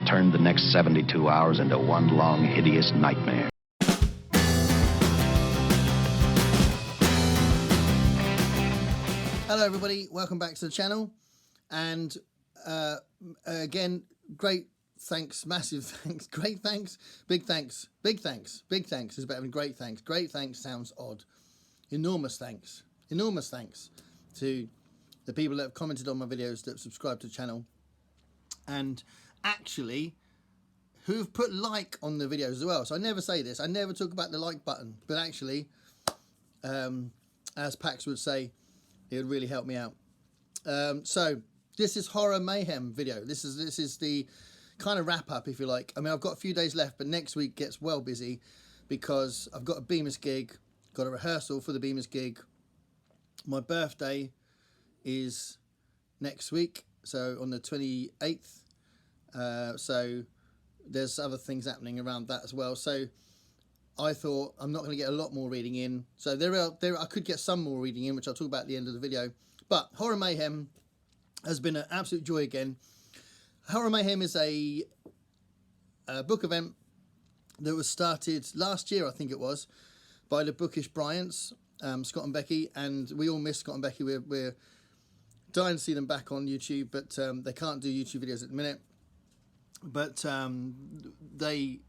turned the next 72 hours into one long, hideous nightmare. Hello everybody, welcome back to the channel, and again, great thanks, massive thanks, great thanks, big thanks, big thanks, big thanks is better than great thanks. Great thanks sounds odd. Enormous thanks to the people that have commented on my videos, that have subscribed to the channel, and actually who've put like on the videos as well. So I never say this, I never talk about the like button, but actually, as Pax would say, it would really help me out. So this is Horror Mayhem video. This is the kind of wrap up, if you like. I mean, I've got a few days left, but next week gets well busy because I've got a Bemis gig, got a rehearsal for the Bemis gig. My birthday is next week, so on the 28th. So there's other things happening around that as well. So I thought I'm not going to get a lot more reading in. So I could get some more reading in, which I'll talk about at the end of the video. But Horror Mayhem has been an absolute joy again. Horror Mayhem is a book event that was started last year, I think it was, by the Bookish Bryants, Scott and Becky, and we all miss Scott and Becky. We're dying to see them back on YouTube, but they can't do YouTube videos at the minute. But they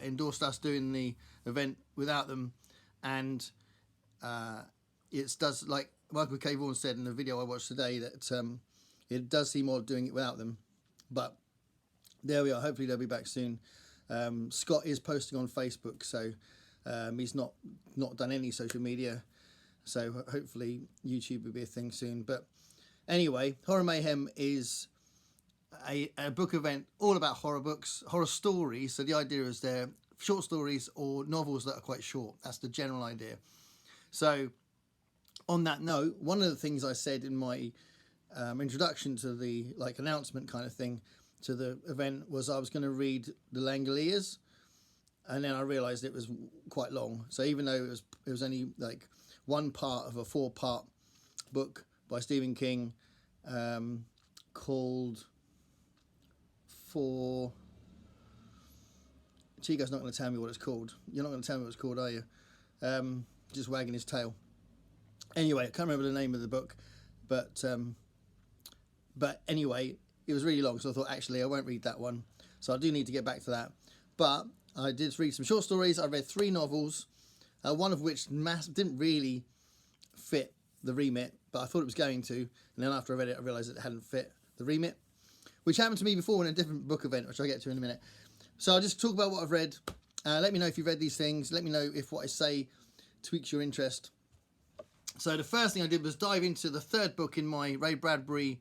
endorsed us doing the event without them, and it does, like Michael K. Vaughan said in the video I watched today, that it does seem odd doing it without them. But there we are. Hopefully they'll be back soon. Scott is posting on Facebook, so he's not done any social media, so hopefully YouTube will be a thing soon. But anyway, Horror Mayhem is a book event all about horror books, horror stories. So the idea is they're short stories or novels that are quite short. That's the general idea. So on that note, one of the things I said in my introduction to the announcement kind of thing to the event was I was going to read The Langoliers, and then I realized it was quite long. So even though it was only like one part of a 4-part book by Stephen King, called Chico's not going to tell me what it's called. You're not going to tell me what it's called, are you? Just wagging his tail. Anyway, I can't remember the name of the book, but anyway, it was really long, so I thought, actually, I won't read that one. So I do need to get back to that. But I did read some short stories. I read 3 novels, one of which didn't really fit the remit, but I thought it was going to. And then after I read it, I realised it hadn't fit the remit, which happened to me before in a different book event, which I'll get to in a minute. So I'll just talk about what I've read. Let me know if you've read these things. Let me know if what I say tweaks your interest. So the first thing I did was dive into the 3rd book in my Ray Bradbury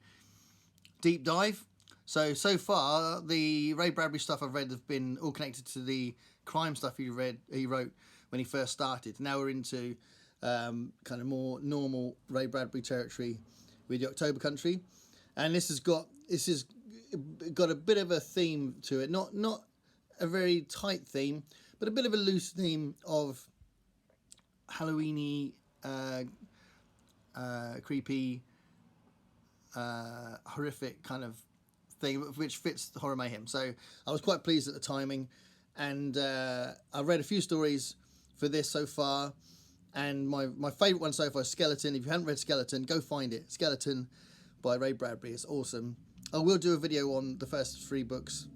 deep dive. So far, the Ray Bradbury stuff I've read have been all connected to the crime stuff he wrote when he first started. Now we're into kind of more normal Ray Bradbury territory with the October Country. And this has got a bit of a theme to it, not a very tight theme, but a bit of a loose theme of Halloweeny, creepy, horrific kind of thing, which fits the Horror Mayhem. So I was quite pleased at the timing, and I've read a few stories for this so far, and my favourite one so far is Skeleton. If you haven't read Skeleton, go find it. Skeleton by Ray Bradbury. It's awesome. I will do a video on the first 3 books,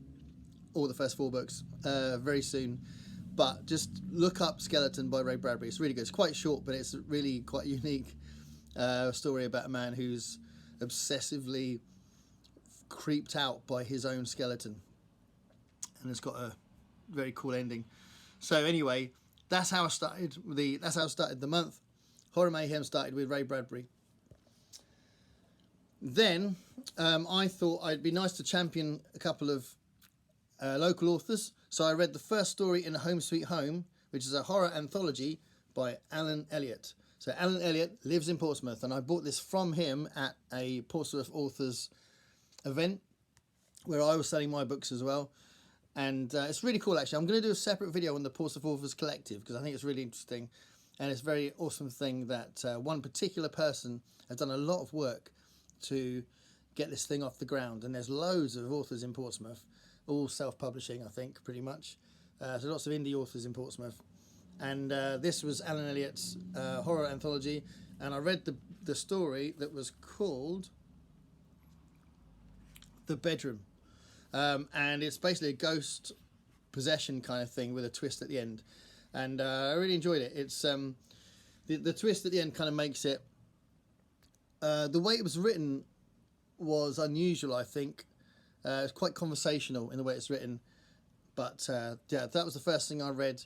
or the first 4 books, very soon. But just look up Skeleton by Ray Bradbury. It's really good. It's quite short, but it's really quite unique story about a man who's obsessively creeped out by his own skeleton, and it's got a very cool ending. So anyway, that's how I started the month. Horror Mayhem started with Ray Bradbury. Then I thought I'd be nice to champion a couple of local authors. So I read the first story in Home Sweet Home, which is a horror anthology by Elliott. So Elliott lives in Portsmouth, and I bought this from him at a Portsmouth Authors event where I was selling my books as well. And it's really cool, actually. I'm going to do a separate video on the Portsmouth Authors Collective because I think it's really interesting. And it's a very awesome thing that one particular person has done a lot of work to get this thing off the ground. And there's loads of authors in Portsmouth. all self-publishing, I think, pretty much. So lots of indie authors in Portsmouth. And this was Alan Elliott's horror anthology, and I read the story that was called The Bedroom. And it's basically a ghost possession kind of thing with a twist at the end. And I really enjoyed it. It's the twist at the end kind of makes it... the way it was written was unusual, I think. It's quite conversational in the way it's written. But yeah, that was the first thing I read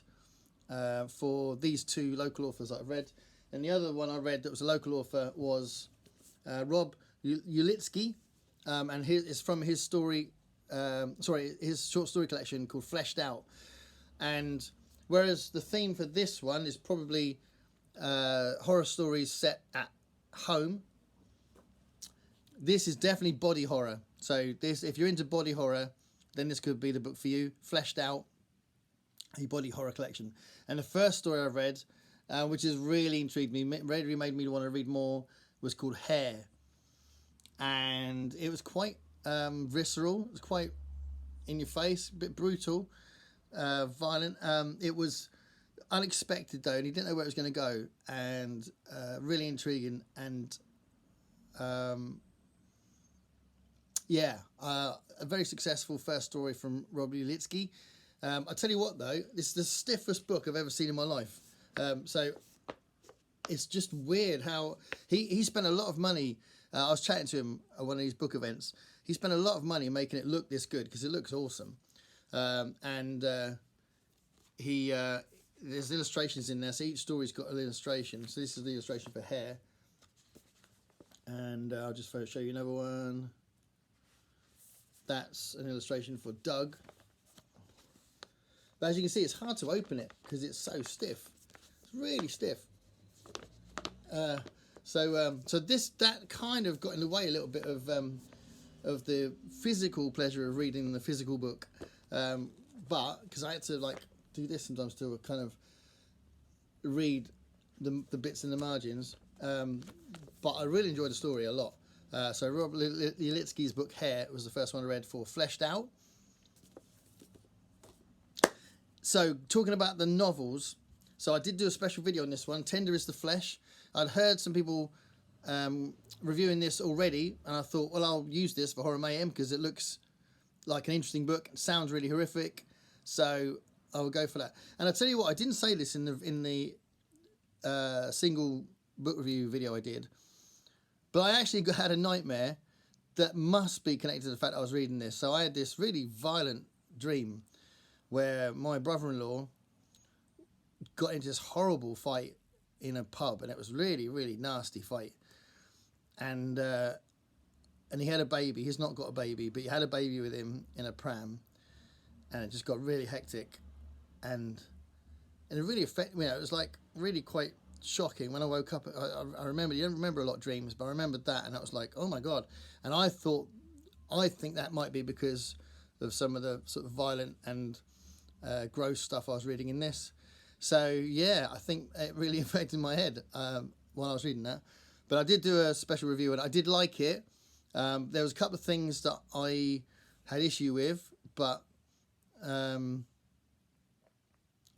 for these two local authors that I've read. And the other one I read that was a local author was Rob Ulitsky, and it's from his story, his short story collection called Fleshed Out. And whereas the theme for this one is probably horror stories set at home, this is definitely body horror. So this, if you're into body horror, then this could be the book for you. Fleshed Out, a body horror collection. And the first story I read, which has really intrigued me, really made me want to read more, was called Hair. And it was quite visceral. It was quite in your face, a bit brutal, violent. It was unexpected though, and you didn't know where it was going to go, and really intriguing. And a very successful first story from Rob Ulitsky. I tell you what though, this is the stiffest book I've ever seen in my life. So it's just weird how he spent a lot of money. I was chatting to him at one of these book events. He spent a lot of money making it look this good because it looks awesome. There's illustrations in there, so each story's got an illustration. So this is the illustration for Hair. And I'll just show you another one. That's an illustration for Doug. But as you can see, it's hard to open it because it's so stiff. It's really stiff. So that kind of got in the way a little bit of the physical pleasure of reading the physical book. But because I had to like do this sometimes to kind of read the bits in the margins. But I really enjoyed the story a lot. So Rob Ulitsky's book Hair was the first one I read for Fleshed Out. So talking about the novels, so I did do a special video on this one, Tender is the Flesh. I'd heard some people reviewing this already, and I thought, well, I'll use this for Horror Mayhem because it looks like an interesting book. It sounds really horrific, so I will go for that. And I'll tell you what, I didn't say this in the single book review video I did, but I actually had a nightmare that must be connected to the fact I was reading this. So I had this really violent dream where my brother-in-law got into this horrible fight in a pub, and it was really, really nasty fight. And he had a baby. He's not got a baby, but he had a baby with him in a pram, and it just got really hectic, and it really affected me. It was like really quite shocking when I woke up. I remember, you don't remember a lot of dreams, but I remembered that, and I was like, oh my God. And I think that might be because of some of the sort of violent and gross stuff I was reading in this. So yeah, I think it really affected my head while I was reading that. But I did do a special review, and I did like it. There was a couple of things that I had issue with, but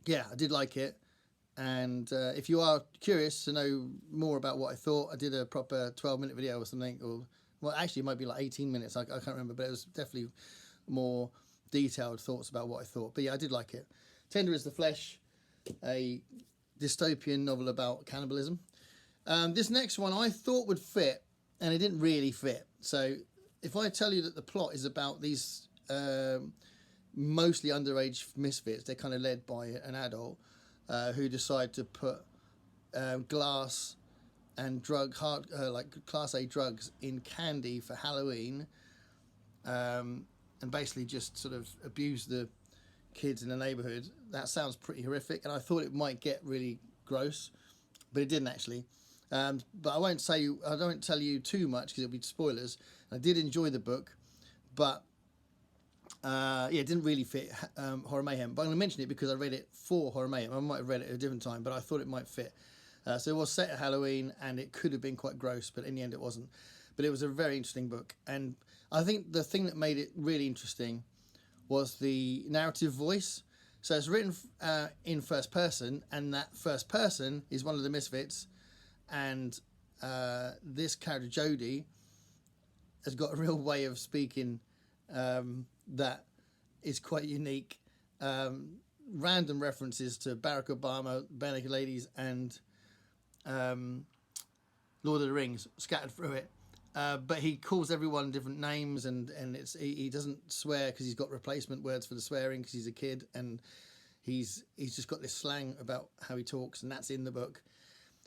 yeah, I did like it. And if you are curious to know more about what I thought, I did a proper 12-minute video or something. Or well, actually, it might be like 18 minutes. I can't remember, but it was definitely more detailed thoughts about what I thought. But yeah, I did like it. Tender is the Flesh, a dystopian novel about cannibalism. This next one I thought would fit, and it didn't really fit. So if I tell you that the plot is about these mostly underage misfits, they're kind of led by an adult who decide to put glass and like Class A drugs in candy for Halloween, and basically just sort of abuse the kids in the neighbourhood. That sounds pretty horrific, and I thought it might get really gross, but it didn't actually. But I don't tell you too much because it'll be spoilers. I did enjoy the book, but it didn't really fit Horror Mayhem. But I'm going to mention it because I read it for Horror Mayhem. I might have read it at a different time, but I thought it might fit. So it was set at Halloween, and it could have been quite gross, but in the end it wasn't. But it was a very interesting book, and I think the thing that made it really interesting was the narrative voice. So it's written in first person, and that first person is one of the Misfits, and this character Jodie has got a real way of speaking that is quite unique. Random references to Barack Obama, Bare Naked Ladies, and Lord of the Rings scattered through it. But he calls everyone different names, and he doesn't swear because he's got replacement words for the swearing because he's a kid, and he's just got this slang about how he talks, and that's in the book.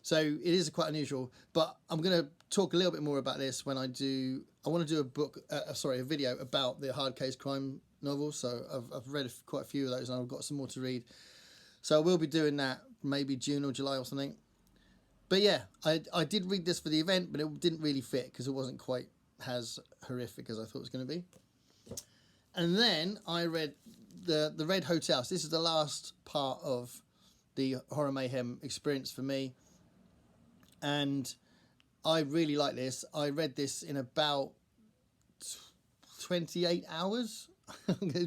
So it is quite unusual. But I'm going to talk a little bit more about this when I want to do a video about the hard case crime novels. So I've read quite a few of those, and I've got some more to read. So I will be doing that maybe June or July or something. But yeah, I did read this for the event, but it didn't really fit because it wasn't quite as horrific as I thought it was going to be. And then I read the Red Hotel. So this is the last part of the Horror Mayhem experience for me. And I really like this. I read this in about 28 hours,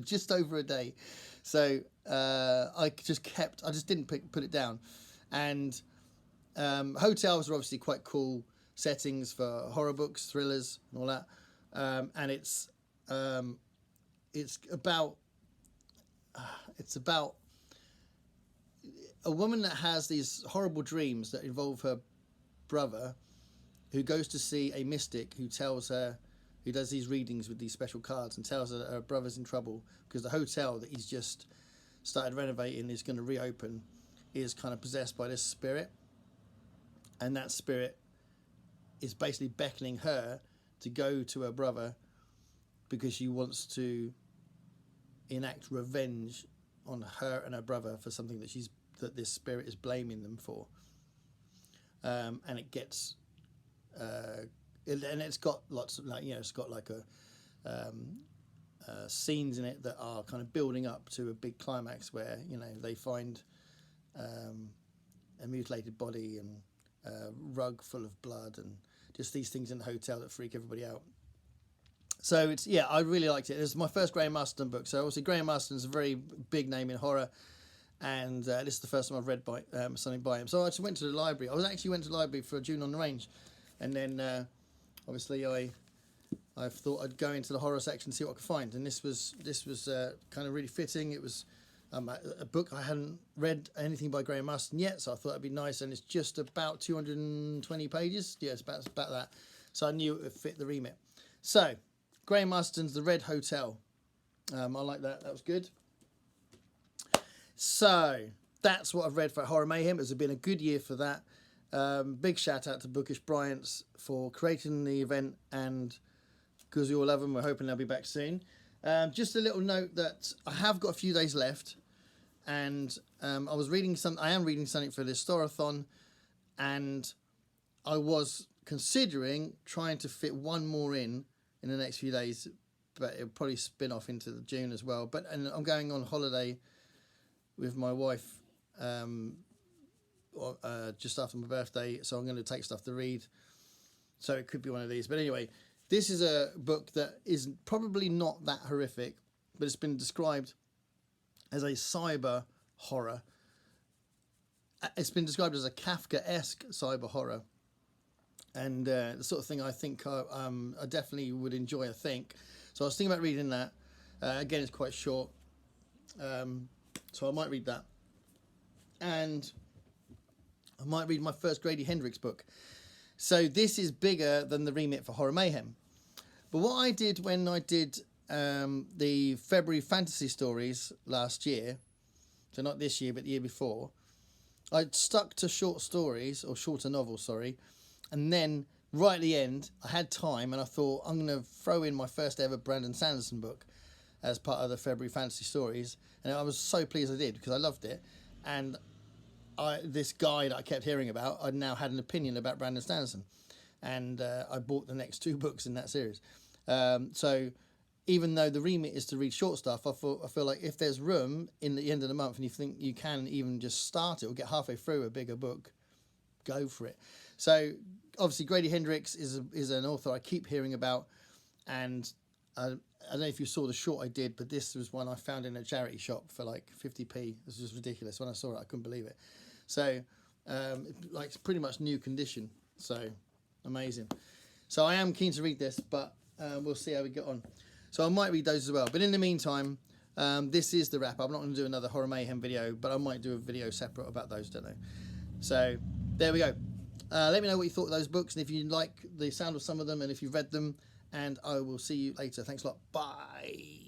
just over a day. So I just didn't put it down. And hotels are obviously quite cool settings for horror books, thrillers, and all that. And it's about a woman that has these horrible dreams that involve her brother, who goes to see a mystic who does these readings with these special cards, and tells her that her brother's in trouble because the hotel that he's just started renovating is going to reopen is kind of possessed by this spirit. And that spirit is basically beckoning her to go to her brother because she wants to enact revenge on her and her brother for something that this spirit is blaming them for. And it gets, and it's got lots of it's got like scenes in it that are kind of building up to a big climax where they find a mutilated body and a rug full of blood and just these things in the hotel that freak everybody out. So I really liked it. It was my first Graham Marston book. So obviously Graham Marston's a very big name in horror. And this is the first time I've read something by him. So I just went to the library. I went to the library for June on the Range, and then obviously I thought I'd go into the horror section and see what I could find. And this was kind of really fitting. It was a book I hadn't read anything by Graham Marston yet, so I thought it'd be nice. And it's just about 220 pages. Yeah, it's about that. So I knew it would fit the remit. So Graham Marston's The Red Hotel. I like that. That was good. So that's what I've read for Horror Mayhem. It's been a good year for that. Big shout out to Bookish Bryants for creating the event, and because we all love them, we're hoping they'll be back soon. Just a little note that I have got a few days left, and I am reading something for this Storathon, and I was considering trying to fit one more in the next few days, but it'll probably spin off into June as well. And I'm going on holiday with my wife just after my birthday, so I'm going to take stuff to read, so it could be one of these. But anyway, this is a book that is probably not that horrific, but it's been described as a cyber horror. It's been described as a Kafka-esque cyber horror, and the sort of thing I think I definitely would enjoy, I think. So I was thinking about reading that. Again, it's quite short, so I might read that. And I might read my first Grady Hendricks book. So this is bigger than the remit for Horror Mayhem. But what I did when I did the February fantasy stories last year, so not this year, but the year before, I stuck to short stories, or shorter novels, sorry. And then right at the end, I had time, and I thought, I'm going to throw in my first ever Brandon Sanderson book as part of the February fantasy stories. And I was so pleased I did, because I loved it. And this guy that I kept hearing about, I now had an opinion about Brandon Sanderson. And I bought the next two books in that series. So even though the remit is to read short stuff, I feel like if there's room in the end of the month and you think you can even just start it or get halfway through a bigger book, go for it. So obviously Grady Hendricks is an author I keep hearing about, and I don't know if you saw the short I did, but this was one I found in a charity shop for like 50p. This was ridiculous. When I saw it, I couldn't believe it. So, like, it's pretty much new condition. So, amazing. So I am keen to read this, but we'll see how we get on. So I might read those as well. But in the meantime, this is the wrap up. I'm not going to do another Horror Mayhem video, but I might do a video separate about those, don't know. So there we go. Let me know what you thought of those books, and if you like the sound of some of them, and if you've read them, and I will see you later. Thanks a lot. Bye.